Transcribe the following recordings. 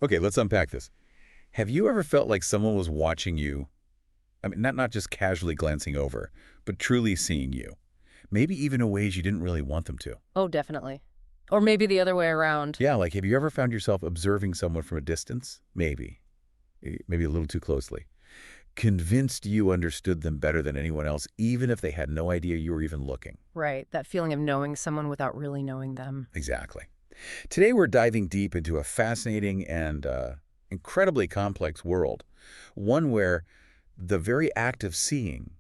Okay, let's unpack this. Have you ever felt like someone was watching you? I mean, not just casually glancing over, but truly seeing you. Maybe even in ways you didn't really want them to. Oh, definitely. Or maybe the other way around. Yeah, like have you ever found yourself observing someone from a distance? Maybe. Maybe a little too closely. Convinced you understood them better than anyone else, even if they had no idea you were even looking. Right, that feeling of knowing someone without really knowing them. Exactly. Today we're diving deep into a fascinating and incredibly complex world. One where the very act of seeing,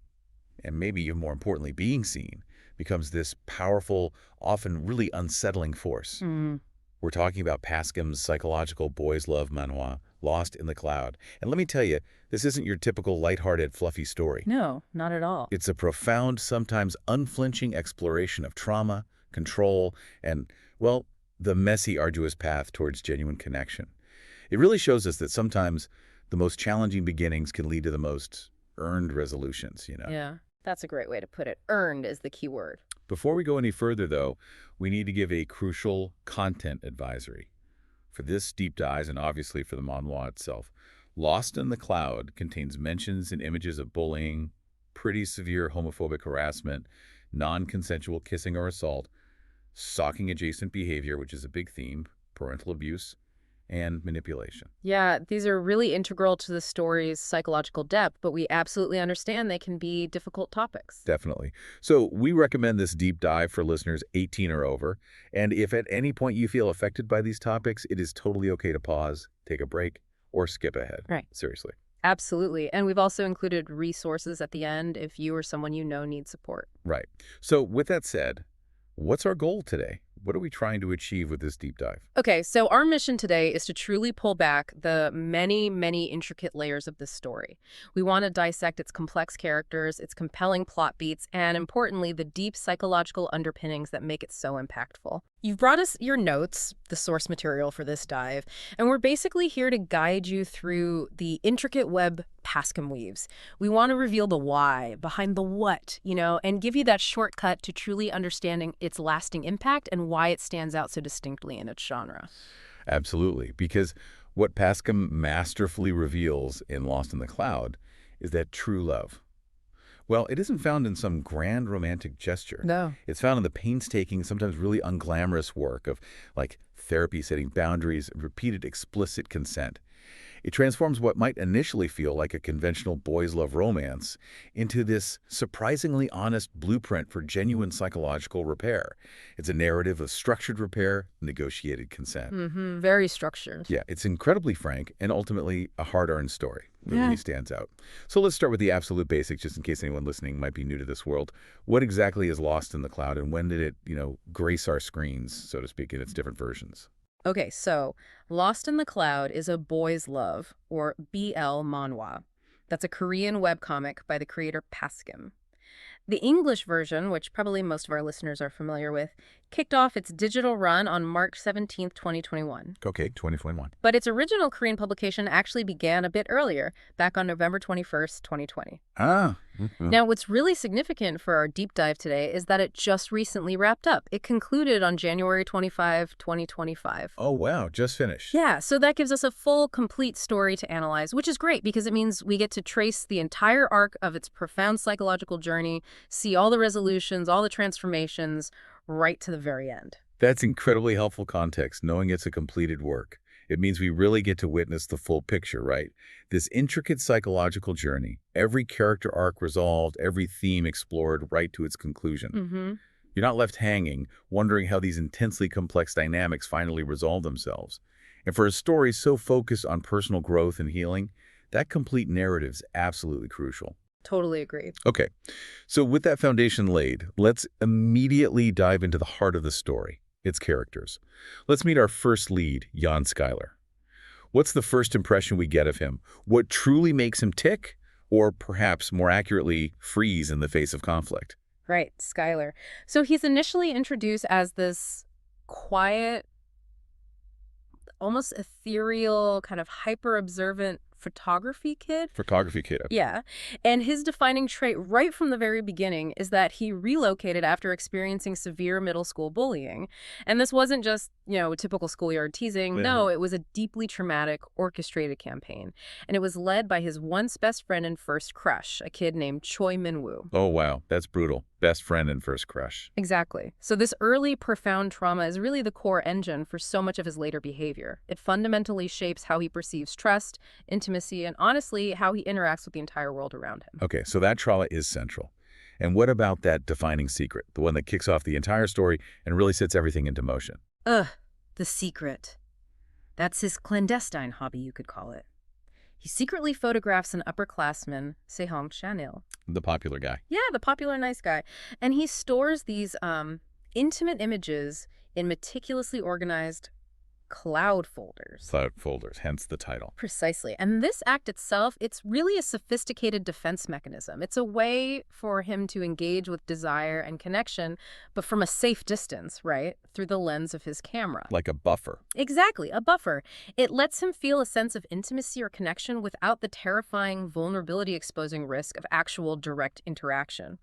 and maybe even more importantly, being seen, becomes this powerful, often really unsettling force. Mm. We're talking about Paskim's psychological boys' love manhwa, Lost in the Cloud. And let me tell you, this isn't your typical lighthearted, fluffy story. No, not at all. It's a profound, sometimes unflinching exploration of trauma, control, and, well, the messy, arduous path towards genuine connection. It really shows us that sometimes the most challenging beginnings can lead to the most earned resolutions. Yeah, that's a great way to put it. Earned is the key word. Before we go any further, though, we need to give a crucial content advisory. For this deep dive, and obviously for the manhwa itself, Lost in the Cloud contains mentions and images of bullying, pretty severe homophobic harassment, non-consensual kissing or assault, stalking-adjacent behavior, which is a big theme, parental abuse, and manipulation. Yeah, these are really integral to the story's psychological depth, but we absolutely understand they can be difficult topics. Definitely. So we recommend this deep dive for listeners 18 or over. And if at any point you feel affected by these topics, it is totally okay to pause, take a break, or skip ahead. Right. Seriously. Absolutely. And we've also included resources at the end if you or someone you know needs support. Right. So with that said, what's our goal today? What are we trying to achieve with this deep dive? Okay, so our mission today is to truly pull back the many, many intricate layers of this story. We want to dissect its complex characters, its compelling plot beats, and importantly, the deep psychological underpinnings that make it so impactful. You've brought us your notes, the source material for this dive, and we're basically here to guide you through the intricate web Paskim weaves. We want to reveal the why behind the what, and give you that shortcut to truly understanding its lasting impact and why it stands out so distinctly in its genre. Absolutely. Because what Paskim masterfully reveals in Lost in the Cloud is that true love, well, it isn't found in some grand romantic gesture. No. It's found in the painstaking, sometimes really unglamorous work of, like, therapy, setting boundaries, repeated explicit consent. It transforms what might initially feel like a conventional boys' love romance into this surprisingly honest blueprint for genuine psychological repair. It's a narrative of structured repair, negotiated consent. Mm-hmm. Very structured. Yeah, it's incredibly frank and ultimately a hard-earned story. It Yeah. really stands out. So let's start with the absolute basics, just in case anyone listening might be new to this world. What exactly is Lost in the Cloud, and when did it, grace our screens, so to speak, in its different versions? Okay, so Lost in the Cloud is a boys' love, or BL manhwa. That's a Korean webcomic by the creator Paskim. The English version, which probably most of our listeners are familiar with, kicked off its digital run on March 17th, 2021. Okay, 2021. But its original Korean publication actually began a bit earlier, back on November 21st, 2020. Ah. Now, what's really significant for our deep dive today is that it just recently wrapped up. It concluded on January 25, 2025. Oh, wow, just finished. Yeah, so that gives us a full, complete story to analyze, which is great because it means we get to trace the entire arc of its profound psychological journey, see all the resolutions, all the transformations, right to the very end. That's incredibly helpful context, knowing it's a completed work. It means we really get to witness the full picture, right? This intricate psychological journey, every character arc resolved, every theme explored right to its conclusion. Mm-hmm. You're not left hanging, wondering how these intensely complex dynamics finally resolve themselves. And for a story so focused on personal growth and healing, that complete narrative is absolutely crucial. Totally agree. Okay, so with that foundation laid, let's immediately dive into the heart of the story, its characters. Let's meet our first lead, Skylar. What's the first impression we get of him? What truly makes him tick? Or perhaps, more accurately, freeze in the face of conflict? Right, Skylar. So he's initially introduced as this quiet, almost ethereal, kind of hyper-observant photography kid. Photography kid. Yeah. And his defining trait right from the very beginning is that he relocated after experiencing severe middle school bullying. And this wasn't just, typical schoolyard teasing. No, it was a deeply traumatic, orchestrated campaign. And it was led by his once best friend and first crush, a kid named Choi Min-woo. Oh, wow. That's brutal. Best friend and first crush. Exactly. So this early, profound trauma is really the core engine for so much of his later behavior. It fundamentally shapes how he perceives trust, intimacy, and honestly, how he interacts with the entire world around him. Okay, so that trauma is central. And what about that defining secret, the one that kicks off the entire story and really sets everything into motion? The secret. That's his clandestine hobby, you could call it. He secretly photographs an upperclassman, Sehong Chanil. The popular guy. Yeah, the popular nice guy. And he stores these intimate images in meticulously organized cloud folders. Cloud folders, hence the title. Precisely. And this act itself, it's really a sophisticated defense mechanism. It's a way for him to engage with desire and connection, but from a safe distance, right? Through the lens of his camera. Like a buffer. Exactly, a buffer. It lets him feel a sense of intimacy or connection without the terrifying vulnerability-exposing risk of actual direct interaction.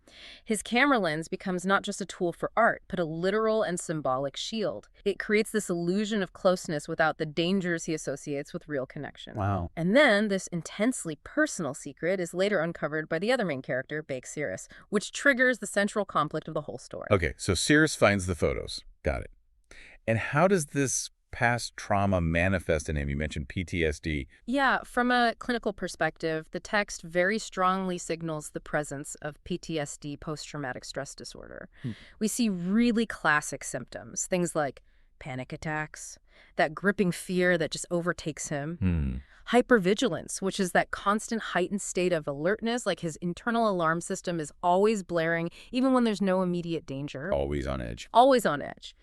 His camera lens becomes not just a tool for art, but a literal and symbolic shield. It creates this illusion of closeness without the dangers he associates with real connection. Wow. And then this intensely personal secret is later uncovered by the other main character, Cirrus, which triggers the central conflict of the whole story. Okay, so Cirrus finds the photos. Got it. And how does this past trauma manifest in him? You mentioned PTSD. Yeah, from a clinical perspective, the text very strongly signals the presence of PTSD, post-traumatic stress disorder. We see really classic symptoms, things like panic attacks, that gripping fear that just overtakes him. Hypervigilance, which is that constant heightened state of alertness, like his internal alarm system is always blaring, even when there's no immediate danger. Always on edge. Always on edge.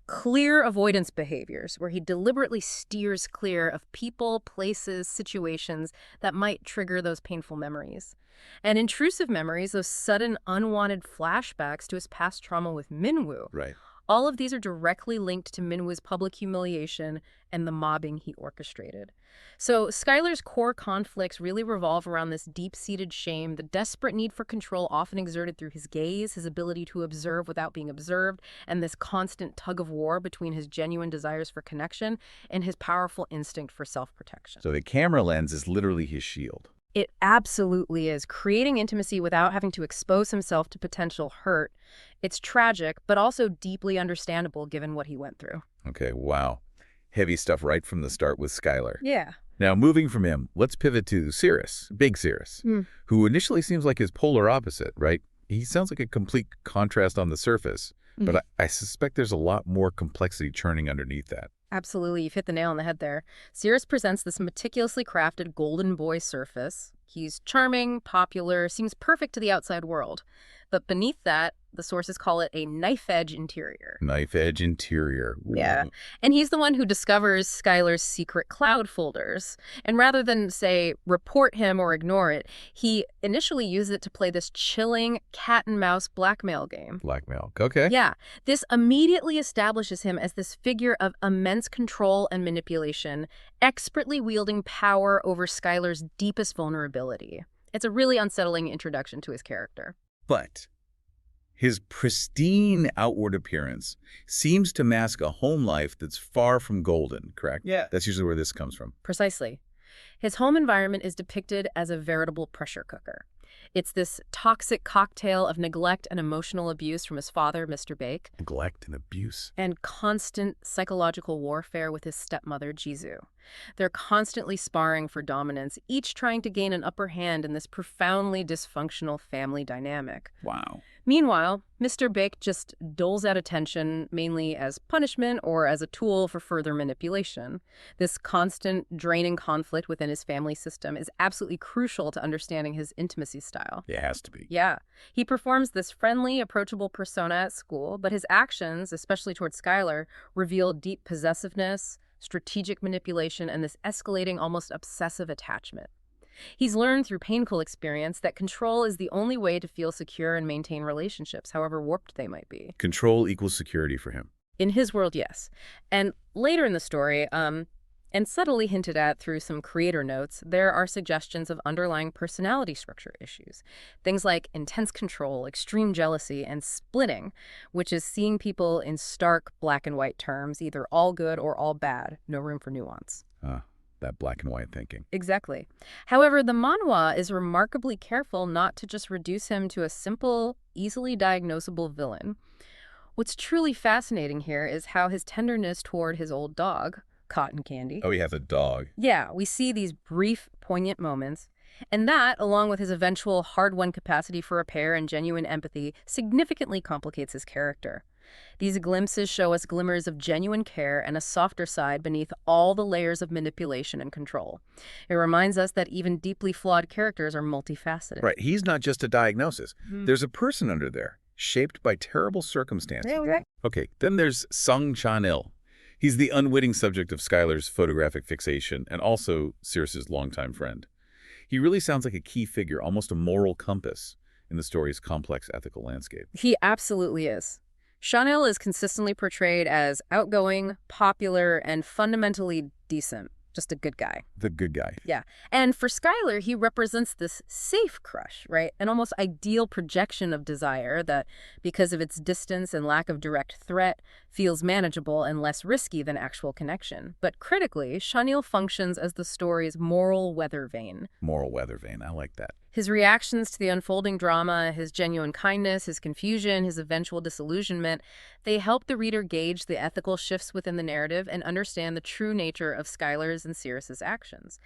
Clear avoidance behaviors, where he deliberately steers clear of people, places, situations that might trigger those painful memories. And intrusive memories, those sudden, unwanted flashbacks to his past trauma with Min-woo. Right. All of these are directly linked to Min-woo's public humiliation and the mobbing he orchestrated. So Skylar's core conflicts really revolve around this deep-seated shame, the desperate need for control often exerted through his gaze, his ability to observe without being observed, and this constant tug-of-war between his genuine desires for connection and his powerful instinct for self-protection. So the camera lens is literally his shield. It absolutely is, creating intimacy without having to expose himself to potential hurt. It's tragic, but also deeply understandable given what he went through. Okay, wow. Heavy stuff right from the start with Skylar. Yeah. Now, moving from him, let's pivot to Cirrus, Big Cirrus, who initially seems like his polar opposite, right? He sounds like a complete contrast on the surface, but I suspect there's a lot more complexity churning underneath that. Absolutely. You've hit the nail on the head there. Cirrus presents this meticulously crafted golden boy surface. He's charming, popular, seems perfect to the outside world. But beneath that, the sources call it a knife-edge interior. Knife-edge interior. Yeah. And he's the one who discovers Skylar's secret cloud folders. And rather than, say, report him or ignore it, he initially used it to play this chilling cat-and-mouse blackmail game. Blackmail. Okay. Yeah. This immediately establishes him as this figure of immense control and manipulation, expertly wielding power over Skylar's deepest vulnerability. It's a really unsettling introduction to his character. But his pristine outward appearance seems to mask a home life that's far from golden, correct? Yeah. That's usually where this comes from. Precisely. His home environment is depicted as a veritable pressure cooker. It's this toxic cocktail of neglect and emotional abuse from his father, Mr. Baek, Neglect and abuse. and constant psychological warfare with his stepmother, Jisoo. They're constantly sparring for dominance, each trying to gain an upper hand in this profoundly dysfunctional family dynamic. Wow. Meanwhile, Mr. Baek just doles out attention mainly as punishment or as a tool for further manipulation. This constant draining conflict within his family system is absolutely crucial to understanding his intimacy style. It has to be. Yeah. He performs this friendly, approachable persona at school, but his actions, especially towards Skylar, reveal deep possessiveness, strategic manipulation, and this escalating, almost obsessive attachment. He's learned through painful experience that control is the only way to feel secure and maintain relationships, however warped they might be. Control equals security for him. In his world, yes. And later in the story, And subtly hinted at through some creator notes, there are suggestions of underlying personality structure issues. Things like intense control, extreme jealousy, and splitting, which is seeing people in stark black and white terms, either all good or all bad, no room for nuance. That black and white thinking. Exactly. However, the manhwa is remarkably careful not to just reduce him to a simple, easily diagnosable villain. What's truly fascinating here is how his tenderness toward his old dog, Cotton Candy. Oh, he has a dog. Yeah, we see these brief, poignant moments. And that, along with his eventual hard-won capacity for repair and genuine empathy, significantly complicates his character. These glimpses show us glimmers of genuine care and a softer side beneath all the layers of manipulation and control. It reminds us that even deeply flawed characters are multifaceted. Right. He's not just a diagnosis. Mhm. There's a person under there, shaped by terrible circumstances. Yeah, right. Okay, then there's Sung Chan-il. He's the unwitting subject of Skylar's photographic fixation and also Cirrus's longtime friend. He really sounds like a key figure, almost a moral compass in the story's complex ethical landscape. He absolutely is. Chanel is consistently portrayed as outgoing, popular, and fundamentally decent. Just a good guy. The good guy. Yeah. And for Skylar, he represents this safe crush, right? An almost ideal projection of desire that, because of its distance and lack of direct threat, feels manageable and less risky than actual connection. But critically, Chanel functions as the story's moral weather vane. Moral weather vane. I like that. His reactions to the unfolding drama, his genuine kindness, his confusion, his eventual disillusionment, they help the reader gauge the ethical shifts within the narrative and understand the true nature of Skylar's and Cirrus's actions.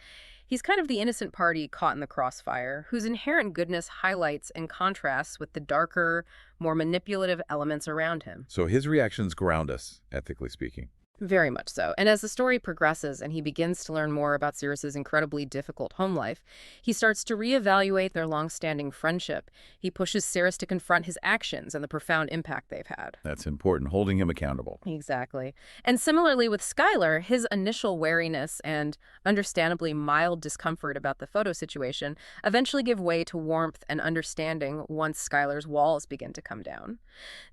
He's kind of the innocent party caught in the crossfire, whose inherent goodness highlights and contrasts with the darker, more manipulative elements around him. So his reactions ground us, ethically speaking. Very much so. And as the story progresses and he begins to learn more about Cirrus's incredibly difficult home life, he starts to reevaluate their long-standing friendship. He pushes Cirrus to confront his actions and the profound impact they've had. That's important, holding him accountable. Exactly. And similarly with Skylar, his initial wariness and understandably mild discomfort about the photo situation eventually give way to warmth and understanding once Skylar's walls begin to come down.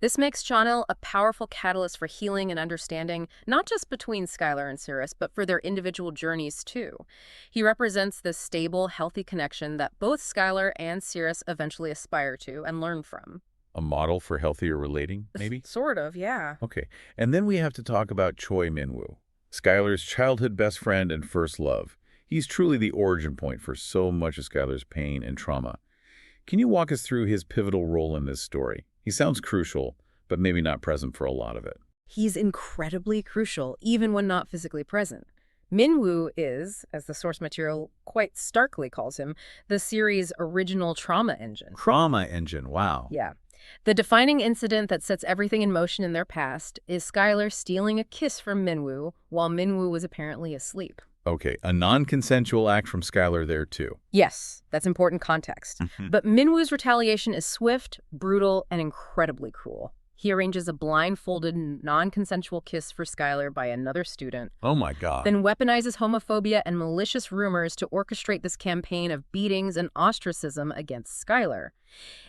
This makes Chanel a powerful catalyst for healing and understanding, not just between Skylar and Cirrus, but for their individual journeys too. He represents this stable, healthy connection that both Skylar and Cirrus eventually aspire to and learn from. A model for healthier relating, maybe? Sort of, yeah. Okay, and then we have to talk about Choi Min-woo, Skylar's childhood best friend and first love. He's truly the origin point for so much of Skylar's pain and trauma. Can you walk us through his pivotal role in this story? He sounds crucial, but maybe not present for a lot of it. He's incredibly crucial, even when not physically present. Min-woo is, as the source material quite starkly calls him, the series' original trauma engine. Trauma engine, wow. Yeah. The defining incident that sets everything in motion in their past is Skylar stealing a kiss from Min-woo while Min-woo was apparently asleep. Okay, a non-consensual act from Skylar there too. Yes, that's important context. But Min-woo's retaliation is swift, brutal, and incredibly cruel. He arranges a blindfolded, non-consensual kiss for Skylar by another student, Oh my God. then weaponizes homophobia and malicious rumors to orchestrate this campaign of beatings and ostracism against Skylar.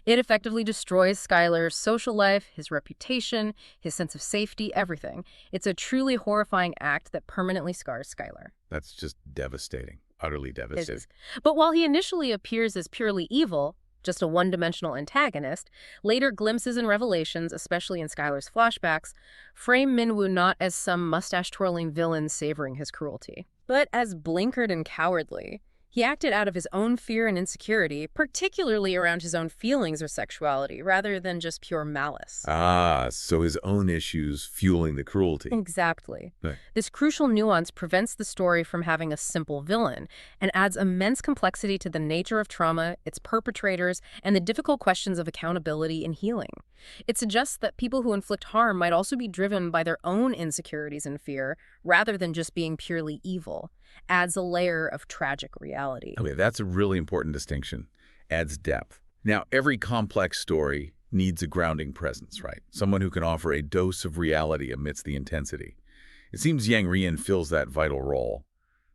It effectively destroys Skylar's social life, his reputation, his sense of safety, everything. It's a truly horrifying act that permanently scars Skylar. That's just devastating, utterly devastating. But while he initially appears as purely evil, just a one-dimensional antagonist, later glimpses and revelations, especially in Skylar's flashbacks, frame Min-woo not as some mustache-twirling villain savoring his cruelty, but as blinkered and cowardly. He acted out of his own fear and insecurity, particularly around his own feelings or sexuality, rather than just pure malice. Ah, so his own issues fueling the cruelty. Exactly. Right. This crucial nuance prevents the story from having a simple villain and adds immense complexity to the nature of trauma, its perpetrators, and the difficult questions of accountability and healing. It suggests that people who inflict harm might also be driven by their own insecurities and fear, rather than just being purely evil. Adds a layer of tragic reality. Okay, that's a really important distinction. Adds depth. Now, every complex story needs a grounding presence, right? Someone who can offer a dose of reality amidst the intensity. It seems Yang Rian fills that vital role.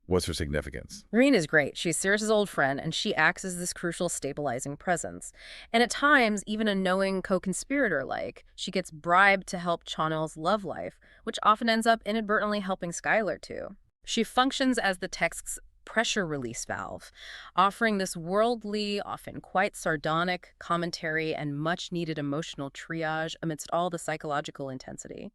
What's her significance? Reen is great. She's Cirrus's old friend, and she acts as this crucial stabilizing presence. And at times, even a knowing co-conspirator-like, she gets bribed to help Chanel's love life, which often ends up inadvertently helping Skylar too. She functions as the text's pressure release valve, offering this worldly, often quite sardonic commentary and much-needed emotional triage amidst all the psychological intensity.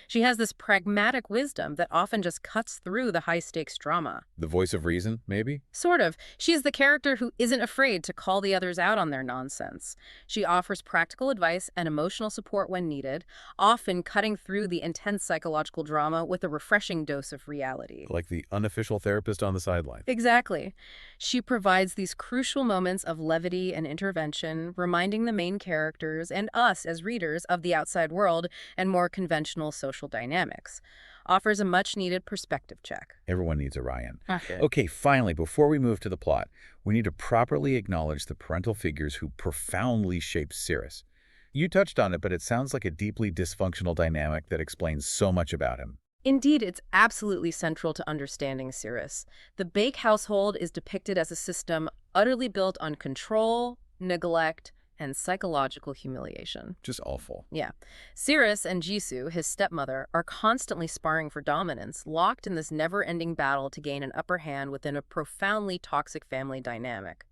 She has this pragmatic wisdom that often just cuts through the high-stakes drama. The voice of reason, maybe? Sort of. She is the character who isn't afraid to call the others out on their nonsense. She offers practical advice and emotional support when needed, often cutting through the intense psychological drama with a refreshing dose of reality. Like the unofficial therapist on the sideline. Exactly. She provides these crucial moments of levity and intervention, reminding the main characters and us as readers of the outside world and more conventional social dynamics. Offers a much-needed perspective check. Everyone needs a Ryan. Okay. Okay, finally, before we move to the plot, we need to properly acknowledge the parental figures who profoundly shaped Cirrus. You touched on it, but it sounds like a deeply dysfunctional dynamic that explains so much about him. Indeed, it's absolutely central to understanding Cirrus. The Bake household is depicted as a system utterly built on control, neglect, and psychological humiliation. Just awful. Yeah. Cirrus and Jisoo, his stepmother, are constantly sparring for dominance, locked in this never-ending battle to gain an upper hand within a profoundly toxic family dynamic.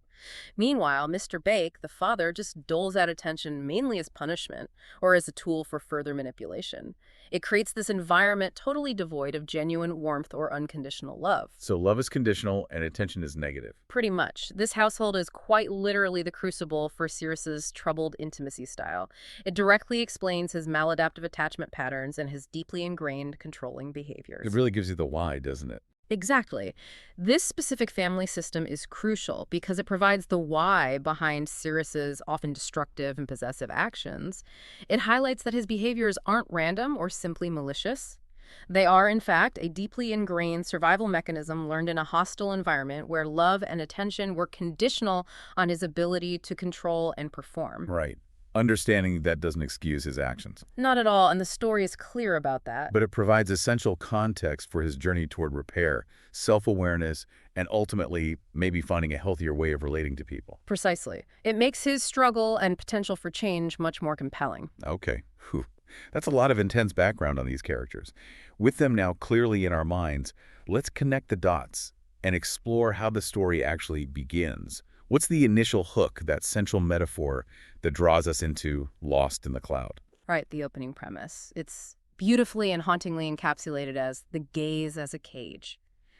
Meanwhile, Mr. Bake, the father, just doles out attention mainly as punishment or as a tool for further manipulation. It creates this environment totally devoid of genuine warmth or unconditional love. So love is conditional and attention is negative. Pretty much. This household is quite literally the crucible for Cirrus's troubled intimacy style. It directly explains his maladaptive attachment patterns and his deeply ingrained controlling behaviors. It really gives you the why, doesn't it? Exactly. This specific family system is crucial because it provides the why behind Cirrus's often destructive and possessive actions. It highlights that his behaviors aren't random or simply malicious. They are, in fact, a deeply ingrained survival mechanism learned in a hostile environment where love and attention were conditional on his ability to control and perform. Right. Understanding that doesn't excuse his actions. Not at all, and the story is clear about that. But it provides essential context for his journey toward repair, self-awareness, and ultimately maybe finding a healthier way of relating to people. Precisely. It makes his struggle and potential for change much more compelling. Okay. Whew. That's a lot of intense background on these characters. With them now clearly in our minds, let's connect the dots and explore how the story actually begins. What's the initial hook, that central metaphor that draws us into Lost in the Cloud? Right, the opening premise. It's beautifully and hauntingly encapsulated as the gaze as a cage.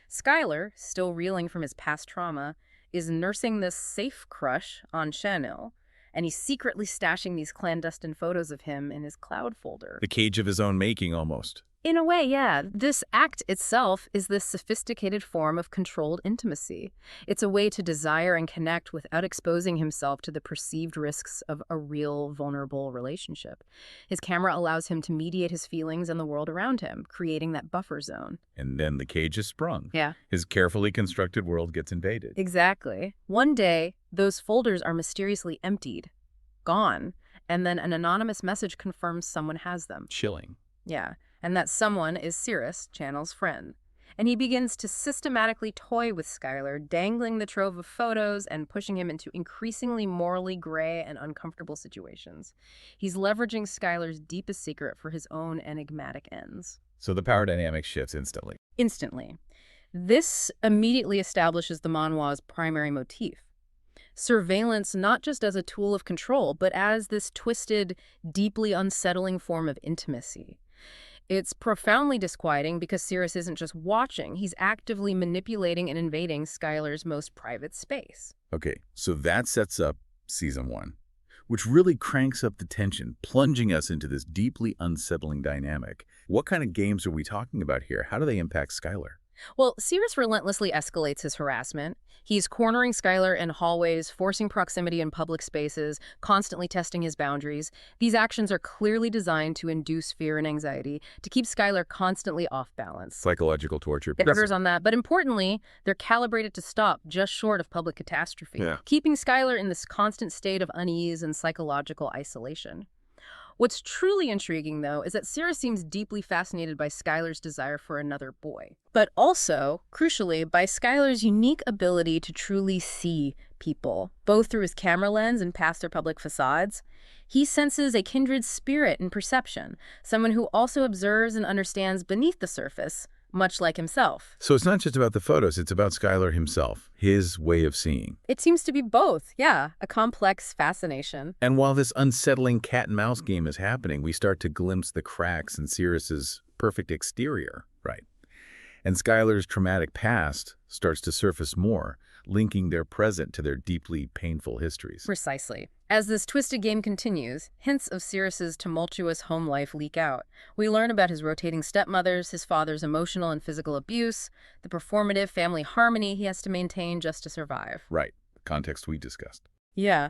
Skylar, still reeling from his past trauma, is nursing this safe crush on Chanel, and he's secretly stashing these clandestine photos of him in his cloud folder. The cage of his own making, almost. In a way, yeah. This act itself is this sophisticated form of controlled intimacy. It's a way to desire and connect without exposing himself to the perceived risks of a real, vulnerable relationship. His camera allows him to mediate his feelings and the world around him, creating that buffer zone. And then the cage is sprung. Yeah. His carefully constructed world gets invaded. Exactly. One day, those folders are mysteriously emptied, gone, and then an anonymous message confirms someone has them. Chilling. Yeah. And that someone is Cirrus, Channel's friend. And he begins to systematically toy with Skylar, dangling the trove of photos and pushing him into increasingly morally gray and uncomfortable situations. He's leveraging Skylar's deepest secret for his own enigmatic ends. So the power dynamic shifts instantly. Instantly. This immediately establishes the Manhwa's primary motif. Surveillance not just as a tool of control, but as this twisted, deeply unsettling form of intimacy. It's profoundly disquieting because Cirrus isn't just watching, he's actively manipulating and invading Skylar's most private space. Okay, so that sets up Season 1, which really cranks up the tension, plunging us into this deeply unsettling dynamic. What kind of games are we talking about here? How do they impact Skylar? Well, Cirrus relentlessly escalates his harassment. He's cornering Skylar in hallways, forcing proximity in public spaces, constantly testing his boundaries. These actions are clearly designed to induce fear and anxiety, to keep Skylar constantly off balance. Psychological torture. It borders on that, but importantly, they're calibrated to stop just short of public catastrophe, keeping Skylar in this constant state of unease and psychological isolation. What's truly intriguing, though, is that Cirrus seems deeply fascinated by Skylar's desire for another boy. But also, crucially, by Skylar's unique ability to truly see people, both through his camera lens and past their public facades. He senses a kindred spirit and perception, someone who also observes and understands beneath the surface, much like himself. So it's not just about the photos, it's about Skylar himself, his way of seeing. It seems to be both, yeah, a complex fascination. And while this unsettling cat-and-mouse game is happening, we start to glimpse the cracks in Cirrus's perfect exterior, right? And Skylar's traumatic past starts to surface more, linking their present to their deeply painful histories. Precisely. As this twisted game continues, hints of Cirrus's tumultuous home life leak out. We learn about his rotating stepmothers, his father's emotional and physical abuse, the performative family harmony he has to maintain just to survive. Right. The context we discussed. Yeah.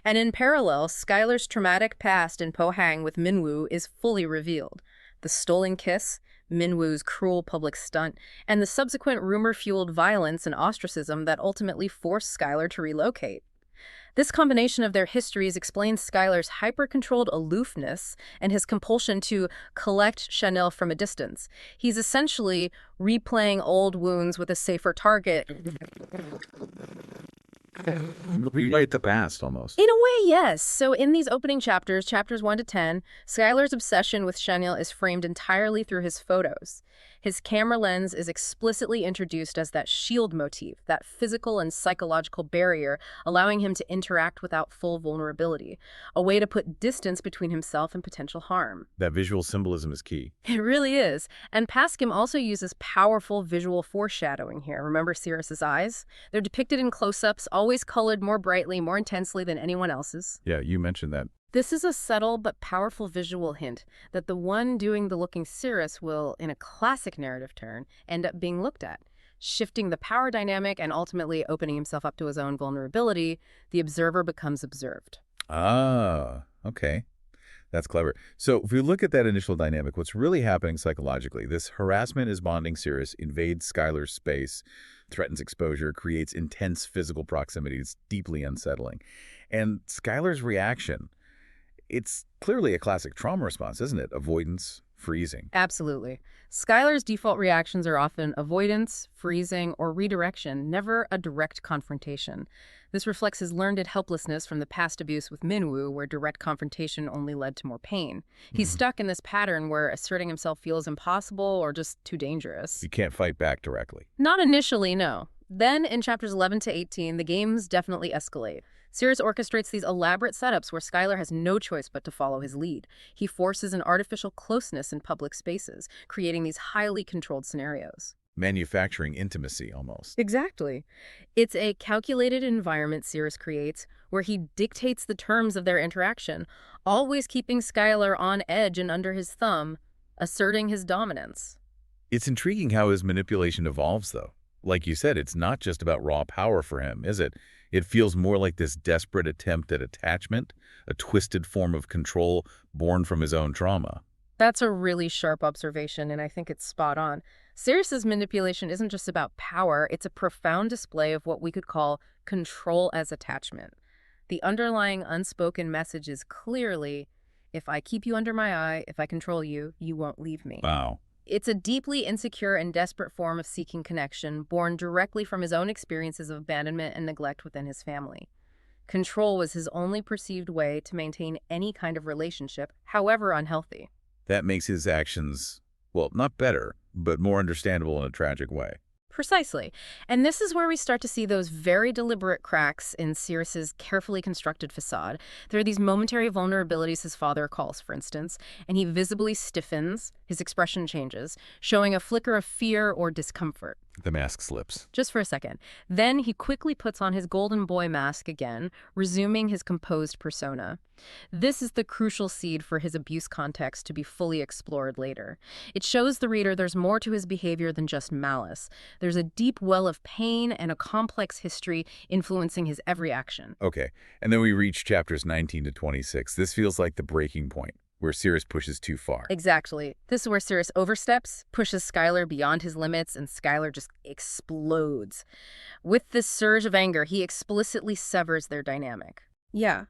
And in parallel, Skylar's traumatic past in Pohang with Minwoo is fully revealed. The stolen kiss, Minwoo's cruel public stunt, and the subsequent rumor-fueled violence and ostracism that ultimately forced Skylar to relocate. This combination of their histories explains Skylar's hyper-controlled aloofness and his compulsion to collect Chanel from a distance. He's essentially replaying old wounds with a safer target. Rewrite the past, almost. In a way, yes. So in these opening chapters, chapters 1 to 10, Skylar's obsession with Chanel is framed entirely through his photos. His camera lens is explicitly introduced as that shield motif, that physical and psychological barrier, allowing him to interact without full vulnerability, a way to put distance between himself and potential harm. That visual symbolism is key. It really is. And Paskim also uses powerful visual foreshadowing here. Remember Cirrus's eyes? They're depicted in close-ups, always colored more brightly, more intensely than anyone else's. Yeah, you mentioned that. This is a subtle but powerful visual hint that the one doing the looking Cirrus will, in a classic narrative turn, end up being looked at. Shifting the power dynamic and ultimately opening himself up to his own vulnerability, the observer becomes observed. Ah, okay. That's clever. So if we look at that initial dynamic, what's really happening psychologically, this harassment is bonding Cirrus, invades Skylar's space, threatens exposure, creates intense physical proximity. It's deeply unsettling. And Skylar's reaction, it's clearly a classic trauma response, isn't it? Avoidance, freezing. Absolutely. Skylar's default reactions are often avoidance, freezing, or redirection, never a direct confrontation. This reflects his learned helplessness from the past abuse with Minwoo, where direct confrontation only led to more pain. He's stuck in this pattern where asserting himself feels impossible or just too dangerous. You can't fight back directly. Not initially, no. Then, in chapters 11 to 18, the games definitely escalate. Cirrus orchestrates these elaborate setups where Skylar has no choice but to follow his lead. He forces an artificial closeness in public spaces, creating these highly controlled scenarios. Manufacturing intimacy, almost. Exactly. It's a calculated environment Cirrus creates where he dictates the terms of their interaction, always keeping Skylar on edge and under his thumb, asserting his dominance. It's intriguing how his manipulation evolves, though. Like you said, it's not just about raw power for him, is it? It feels more like this desperate attempt at attachment, a twisted form of control born from his own trauma. That's a really sharp observation, and I think it's spot on. Cirrus's manipulation isn't just about power, it's a profound display of what we could call control as attachment. The underlying unspoken message is clearly, if I keep you under my eye, if I control you, you won't leave me. Wow. It's a deeply insecure and desperate form of seeking connection, born directly from his own experiences of abandonment and neglect within his family. Control was his only perceived way to maintain any kind of relationship, however unhealthy. That makes his actions, well, not better, but more understandable in a tragic way. Precisely. And this is where we start to see those very deliberate cracks in Cirrus's carefully constructed facade. There are these momentary vulnerabilities his father calls, for instance, and he visibly stiffens, his expression changes, showing a flicker of fear or discomfort. The mask slips. Just for a second. Then he quickly puts on his golden boy mask again, resuming his composed persona. This is the crucial seed for his abuse context to be fully explored later. It shows the reader there's more to his behavior than just malice. There's a deep well of pain and a complex history influencing his every action. Okay, and then we reach chapters 19 to 26. This feels like the breaking point, where Cirrus pushes too far. Exactly. This is where Cirrus oversteps, pushes Skylar beyond his limits, and Skylar just explodes. With this surge of anger, he explicitly severs their dynamic. Yeah.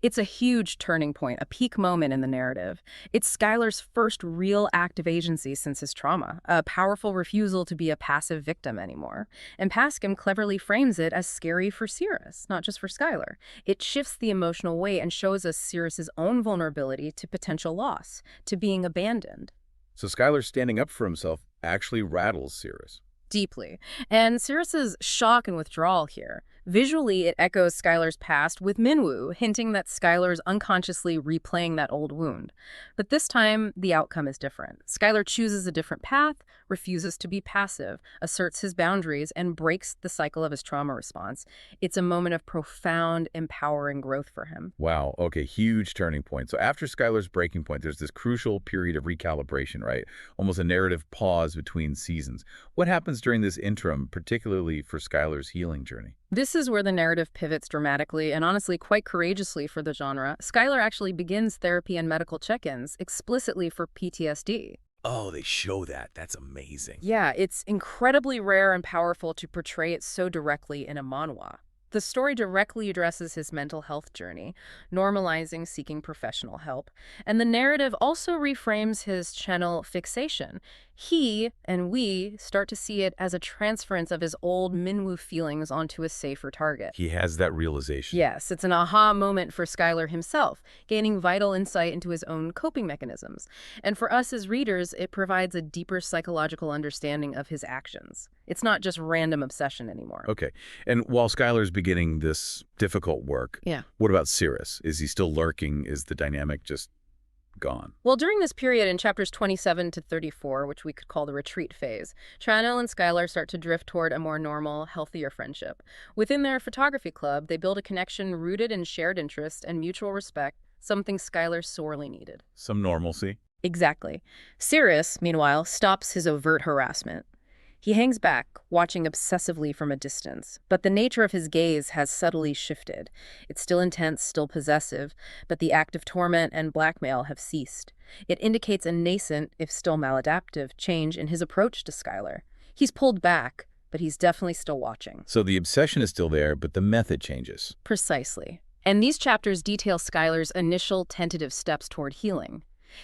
It's a huge turning point, a peak moment in the narrative. It's Skylar's first real act of agency since his trauma, a powerful refusal to be a passive victim anymore. And Paskim cleverly frames it as scary for Cirrus, not just for Skylar. It shifts the emotional weight and shows us Cirrus's own vulnerability to potential loss, to being abandoned. So Skylar's standing up for himself, actually rattles Cirrus. Deeply. And Cirrus's shock and withdrawal here. Visually, it echoes Skylar's past with Minwoo, hinting that Skylar's unconsciously replaying that old wound. But this time, the outcome is different. Skylar chooses a different path, refuses to be passive, asserts his boundaries, and breaks the cycle of his trauma response. It's a moment of profound, empowering growth for him. Wow, okay, huge turning point. So after Skylar's breaking point, there's this crucial period of recalibration, right? Almost a narrative pause between seasons. What happens during this interim, particularly for Skylar's healing journey? This is where the narrative pivots dramatically and honestly quite courageously for the genre. Skylar actually begins therapy and medical check-ins explicitly for PTSD. Oh, they show that. That's amazing. Yeah, it's incredibly rare and powerful to portray it so directly in a manhwa. The story directly addresses his mental health journey, normalizing seeking professional help, and the narrative also reframes his channel fixation. He and we start to see it as a transference of his old Minwoo feelings onto a safer target. He has that realization. Yes, it's an aha moment for Skylar himself, gaining vital insight into his own coping mechanisms. And for us as readers, it provides a deeper psychological understanding of his actions. It's not just random obsession anymore. Okay. And while Skylar's beginning this difficult work, Yeah. what about Cirrus? Is he still lurking? Is the dynamic just gone? Well, during this period in chapters 27 to 34, which we could call the retreat phase, Chanel and Skylar start to drift toward a more normal, healthier friendship. Within their photography club, they build a connection rooted in shared interest and mutual respect, something Skylar sorely needed. Some normalcy? Exactly. Cirrus, meanwhile, stops his overt harassment. He hangs back, watching obsessively from a distance, but the nature of his gaze has subtly shifted. It's still intense, still possessive, but the active torment and blackmail have ceased. It indicates a nascent, if still maladaptive, change in his approach to Skylar. He's pulled back, but he's definitely still watching. So the obsession is still there, but the method changes. Precisely. And these chapters detail Skylar's initial tentative steps toward healing.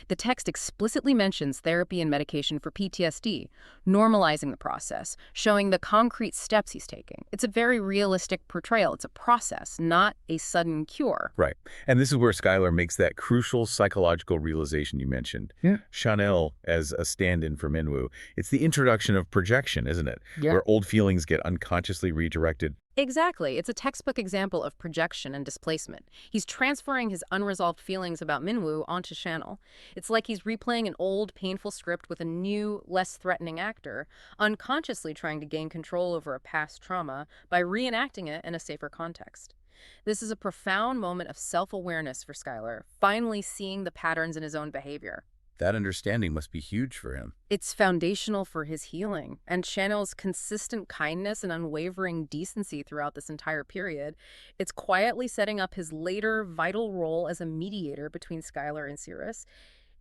The text explicitly mentions therapy and medication for PTSD, normalizing the process, showing the concrete steps he's taking. It's a very realistic portrayal. It's a process, not a sudden cure. Right. And this is where Skylar makes that crucial psychological realization you mentioned. Yeah. Chanel as a stand-in for Minwoo. It's the introduction of projection, isn't it? Yeah. Where old feelings get unconsciously redirected. Exactly. It's a textbook example of projection and displacement. He's transferring his unresolved feelings about Minwoo onto Chanel. It's like he's replaying an old, painful script with a new, less threatening actor, unconsciously trying to gain control over a past trauma by reenacting it in a safer context. This is a profound moment of self-awareness for Skylar, finally seeing the patterns in his own behavior. That understanding must be huge for him. It's foundational for his healing, and Chanel's consistent kindness and unwavering decency throughout this entire period, it's quietly setting up his later vital role as a mediator between Skylar and Cirrus.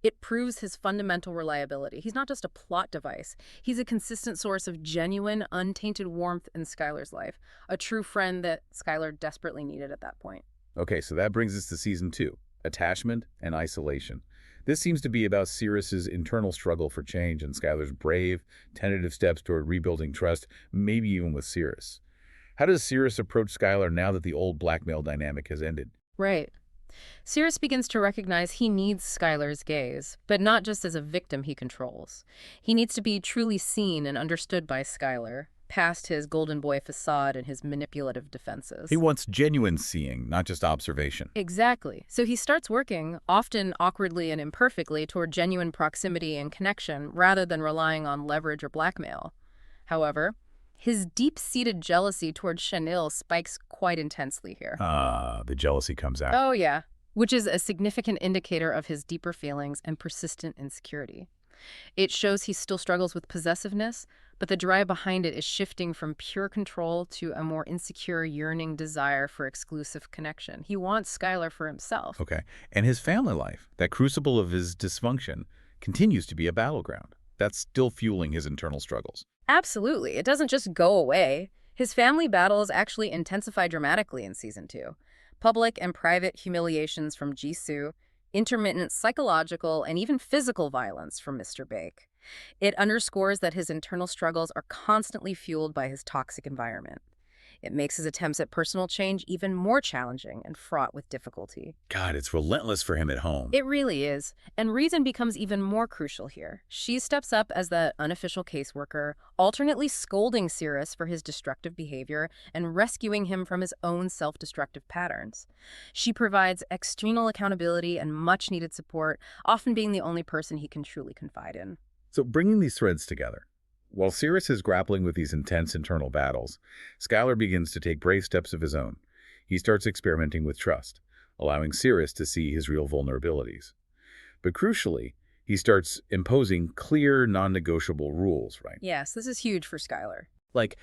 It proves his fundamental reliability. He's not just a plot device. He's a consistent source of genuine, untainted warmth in Skylar's life, a true friend that Skylar desperately needed at that point. Okay, so that brings us to season 2, attachment and isolation. This seems to be about Cirrus's internal struggle for change and Skylar's brave, tentative steps toward rebuilding trust, maybe even with Cirrus. How does Cirrus approach Skylar now that the old blackmail dynamic has ended? Right. Cirrus begins to recognize he needs Skylar's gaze, but not just as a victim he controls. He needs to be truly seen and understood by Skylar, past his golden boy facade and his manipulative defenses. He wants genuine seeing, not just observation. Exactly. So he starts working, often awkwardly and imperfectly, toward genuine proximity and connection rather than relying on leverage or blackmail. However, his deep-seated jealousy toward Chanel spikes quite intensely here. The jealousy comes out. Oh, yeah. Which is a significant indicator of his deeper feelings and persistent insecurity. It shows he still struggles with possessiveness, but the drive behind it is shifting from pure control to a more insecure, yearning desire for exclusive connection. He wants Skylar for himself. Okay. And his family life, that crucible of his dysfunction, continues to be a battleground. That's still fueling his internal struggles. Absolutely. It doesn't just go away. His family battles actually intensify dramatically in Season 2. Public and private humiliations from Jisoo, intermittent psychological and even physical violence from Mr. Baek. It underscores that his internal struggles are constantly fueled by his toxic environment. It makes his attempts at personal change even more challenging and fraught with difficulty. God, it's relentless for him at home. It really is. And reason becomes even more crucial here. She steps up as the unofficial caseworker, alternately scolding Cirrus for his destructive behavior and rescuing him from his own self-destructive patterns. She provides external accountability and much-needed support, often being the only person he can truly confide in. So bringing these threads together. While Cirrus is grappling with these intense internal battles, Skylar begins to take brave steps of his own. He starts experimenting with trust, allowing Cirrus to see his real vulnerabilities. But crucially, he starts imposing clear, non-negotiable rules, right? Yes, this is huge for Skylar. Like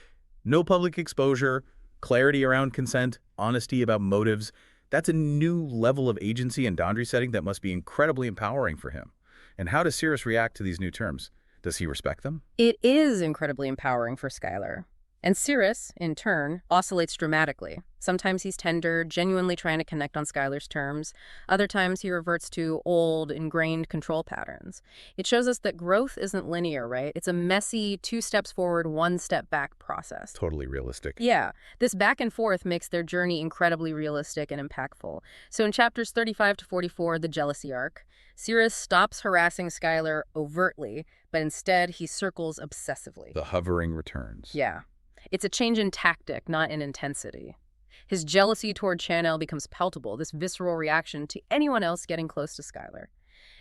no public exposure, clarity around consent, honesty about motives. That's a new level of agency and boundary setting that must be incredibly empowering for him. And how does Cirrus react to these new terms? Does he respect them? It is incredibly empowering for Skylar. And Cirrus, in turn, oscillates dramatically. Sometimes he's tender, genuinely trying to connect on Skylar's terms. Other times he reverts to old, ingrained control patterns. It shows us that growth isn't linear, right? It's a messy, 2 steps forward, 1 step back process. Totally realistic. Yeah, this back and forth makes their journey incredibly realistic and impactful. So in chapters 35 to 44, the jealousy arc, Cirrus stops harassing Skylar overtly, but instead he circles obsessively. The hovering returns. Yeah. It's a change in tactic, not in intensity. His jealousy toward Chanel becomes palpable, this visceral reaction to anyone else getting close to Skylar.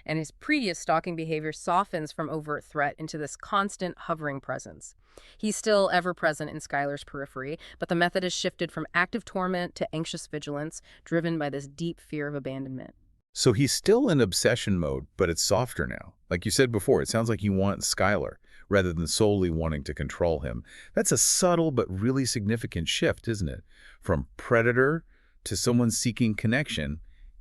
And his previous stalking behavior softens from overt threat into this constant hovering presence. He's still ever present in Skylar's periphery, but the method has shifted from active torment to anxious vigilance, driven by this deep fear of abandonment. So he's still in obsession mode, but it's softer now. Like you said before, it sounds like he wants Skylar, rather than solely wanting to control him. That's a subtle but really significant shift, isn't it? From predator to someone seeking connection,